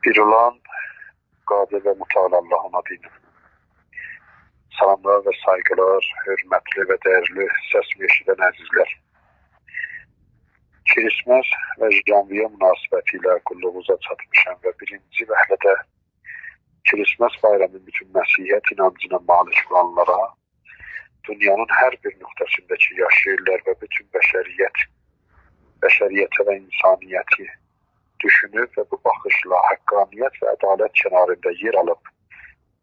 Bir olan Qadir ve Muteala Allah'ın adıyla. Salamlar ve saygılar, hürmetli ve değerli sesimi eşiden əzizlər. Kirismas ve Janviya münasibətilə qulluğunuza çatmışam ve birinci vəhlədə Kirismas bayramının bütün Məsihiyət inancına malik olanlara, dünyanın her bir nöqtəsindəki yaşayırlar ve bütün bəşəriyyətə və insaniyyəti düşünüb və bu baxışla haqqaniyyət və ədalət kənarında yer alıb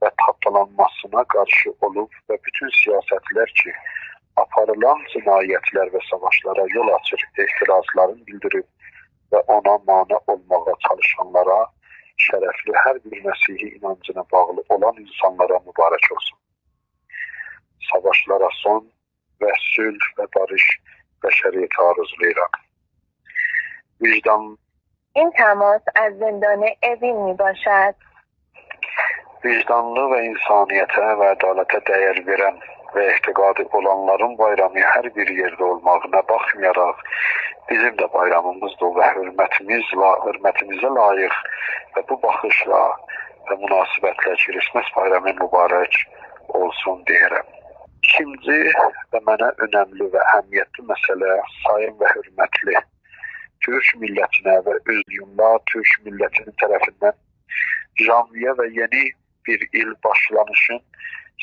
və tapdalanmasına qarşı olub və bütün siyasətlər ki, aparılan cinayətlər və savaşlara yol açır, etirazların bildirib və ona mane olmağa çalışanlara, şərəfli hər bir Məsihi inancına bağlı olan insanlara mübarək olsun. Savaşlara son və sülh və barış bəşəriyyətə arzulayıram. این تماس از زندان اوین می باشد. Vicdanlı ve insaniyete ve adalete değer veren ve ehtiqadi olanların bayramı her bir yerde olmağına bakmayarak bizim de bayramımızdır ve hürmetimize layık ve bu bakışla ve münasibətle Kirismas bayramı mübarək olsun deyirəm. İkinci ve mənə önemli ve əhəmiyyətli məsələ sayın ve hürmetli Türk milletine ve üzümla Türk milletinin tarafından Janviya ve yeni bir il başlanışın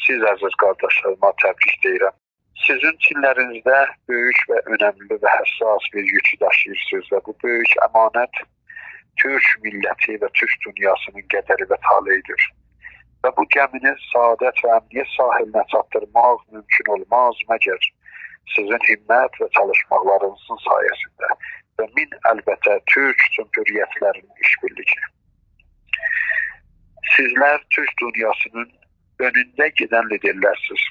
siz əziz qardaşlarıma təbrik deyirəm. Sizin çinlərinizdə böyük və önəmli və həssas bir yükü daşıyırsınız və bu böyük əmanət Türk milləti və Türk dünyasının qədəri və taleyidir. Və bu gəmini saadət və əmniyyət sahilinə çatdırmaq mümkün olmaz məgər sizin himmət və çalışmalarınızın sayəsində və min əlbəttə Türk cümhuriyyətlərinin işbirliği. Sizler Türk dünyasının önünde giden liderlərsiniz.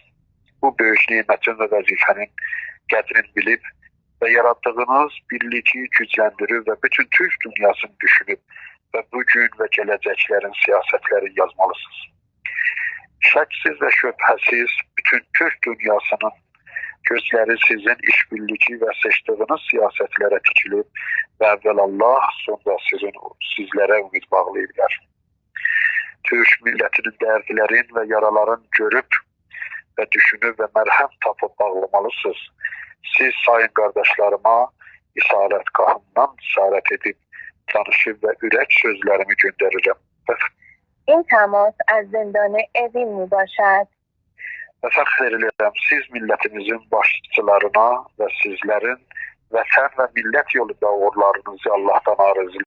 Bu böyük nimetin ve vəzifənin qədrini bilib ve yarattığınız birliği gücləndirir ve bütün Türk dünyasını düşünüb ve bugün ve gələcəklərin siyasətləri yazmalısınız. Şəksiz ve şübhəsiz bütün Türk dünyasının gözləri sizin işbirliği ve seçtiğiniz siyasətlərə tikilib ve evvel Allah sonra sizlere ümid bağlayırlar. Türk milletinin dərdlərin və yaraların görüb və düşünüb və mərhəm tapıb bağlamalısınız. Siz sayın qardaşlarıma isarətgahından isarət edib danışıb və ürək sözlərimi göndərirəm. این تماس از زندان اوین می باشد. Və fəxr edirəm siz millətimizin başçılarına və sizlərin vətən və millət yolunda uğurlarınızı Allah'tan arzu